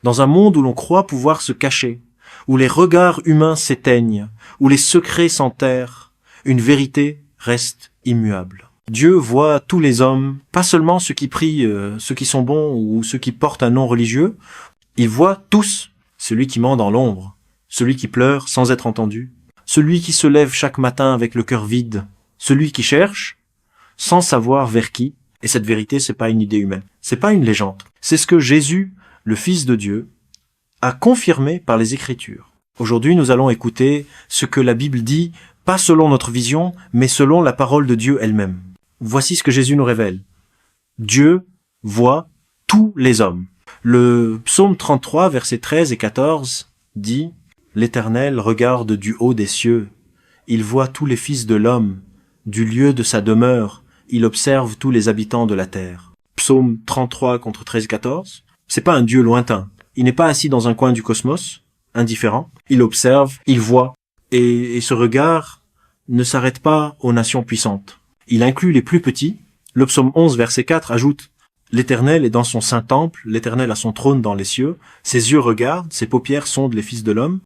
Dans un monde où l'on croit pouvoir se cacher, où les regards humains s'éteignent, où les secrets s'enterrent, une vérité reste immuable. Dieu voit tous les hommes, pas seulement ceux qui prient, ceux qui sont bons ou ceux qui portent un nom religieux. Il voit tous, celui qui ment dans l'ombre, celui qui pleure sans être entendu, celui qui se lève chaque matin avec le cœur vide, celui qui cherche sans savoir vers qui. Et cette vérité, c'est pas une idée humaine, c'est pas une légende. C'est ce que Jésus, le Fils de Dieu, a confirmé par les Écritures. Aujourd'hui, nous allons écouter ce que la Bible dit, pas selon notre vision, mais selon la parole de Dieu elle-même. Voici ce que Jésus nous révèle. Dieu voit tous les hommes. Le psaume 33, versets 13 et 14 dit « L'Éternel regarde du haut des cieux. Il voit tous les fils de l'homme. Du lieu de sa demeure, il observe tous les habitants de la terre. » Psaume 33 contre 13 et 14. C'est pas un Dieu lointain. Il n'est pas assis dans un coin du cosmos, indifférent. Il observe, il voit. Et ce regard ne s'arrête pas aux nations puissantes. Il inclut les plus petits. Le psaume 11, verset 4 ajoute « L'Éternel est dans son saint temple, l'Éternel a son trône dans les cieux. Ses yeux regardent, ses paupières sondent les fils de l'homme.